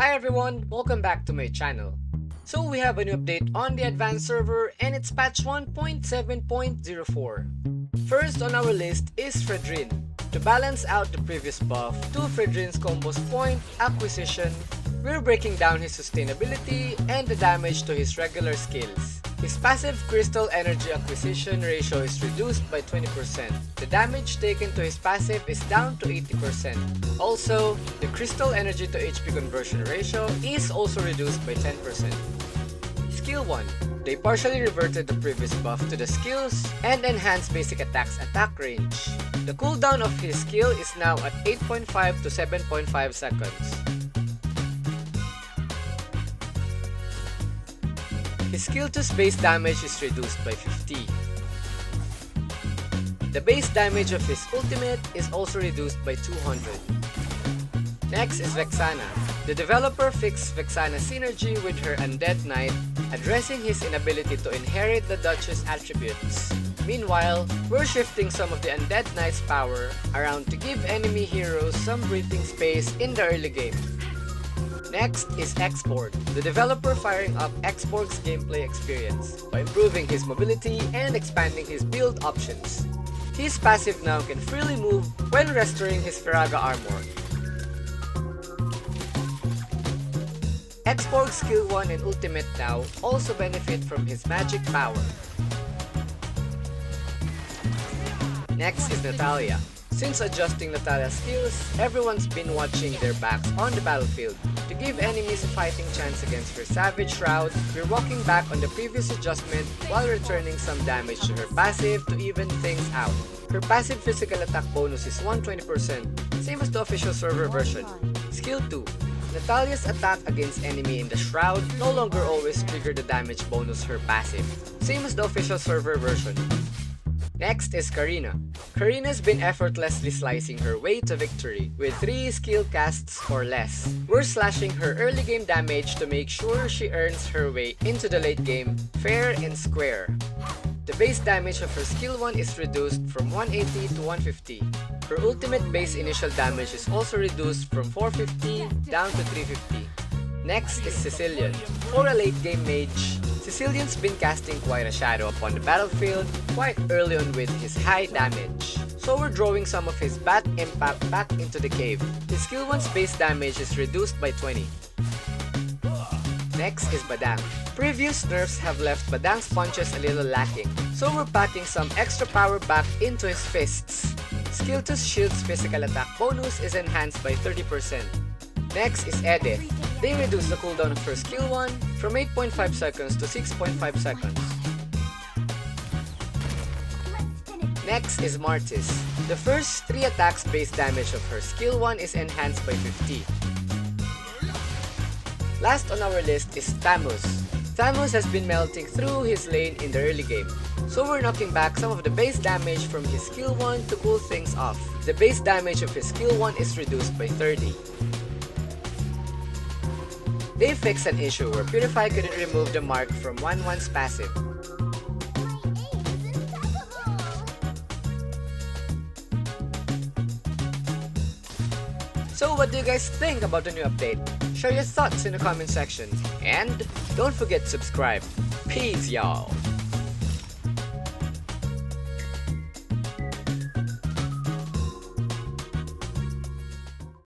Hi everyone, welcome back to my channel. So we have a new update on the advanced server and it's patch 1.7.04. First on our list is Fredrin. To balance out the previous buff to Fredrin's combos point acquisition, we're breaking down his sustainability and the damage to his regular skills. His passive crystal energy acquisition ratio is reduced by 20%. The damage taken to his passive is down to 80%. Also, the crystal energy to HP conversion ratio is also reduced by 10%. Skill 1. They partially reverted the previous buff to the skills and enhanced basic attack's attack range. The cooldown of his skill is now at 8.5 to 7.5 seconds. His skill 2's base damage is reduced by 50. The base damage of his ultimate is also reduced by 200. Next is Vexana. The developer fixed Vexana's synergy with her Undead Knight, addressing his inability to inherit the Duchess attributes. Meanwhile, we're shifting some of the Undead Knight's power around to give enemy heroes some breathing space in the early game. Next is Xborg, the developer firing up Xborg's gameplay experience by improving his mobility and expanding his build options. His passive now can freely move when restoring his Firaga armor. Xborg's skill 1 and ultimate now also benefit from his magic power. Next is Natalie. Since adjusting Natalia's skills, everyone's been watching their backs on the battlefield. To give enemies a fighting chance against her Savage Shroud, we're walking back on the previous adjustment while returning some damage to her passive to even things out. Her passive physical attack bonus is 120%, same as the official server version. Skill 2. Natalia's attack against enemy in the Shroud no longer always trigger the damage bonus her passive, same as the official server version. Next is Karina. Karina's been effortlessly slicing her way to victory with 3 skill casts or less. We're slashing her early game damage to make sure she earns her way into the late game fair and square. The base damage of her skill 1 is reduced from 180 to 150. Her ultimate base initial damage is also reduced from 450 down to 350. Next is Cecilion. For a late game mage, Cecilion's been casting quite a shadow upon the battlefield quite early on with his high damage. So we're drawing some of his bat impact back into the cave. His skill 1's base damage is reduced by 20. Next is Badang. Previous nerfs have left Badang's punches a little lacking, so we're packing some extra power back into his fists. Skill 2's shield's physical attack bonus is enhanced by 30%. Next is Edith. They reduce the cooldown of her skill 1 from 8.5 seconds to 6.5 seconds. Next is Martis. The first 3 attacks base damage of her skill 1 is enhanced by 50. Last on our list is Thamuz. Thamuz has been melting through his lane in the early game, so we're knocking back some of the base damage from his skill 1 to cool things off. The base damage of his skill 1 is reduced by 30. They fixed an issue where Purify couldn't remove the mark from 1-1's passive. So what do you guys think about the new update? Share your thoughts in the comment section. And don't forget to subscribe. Peace y'all!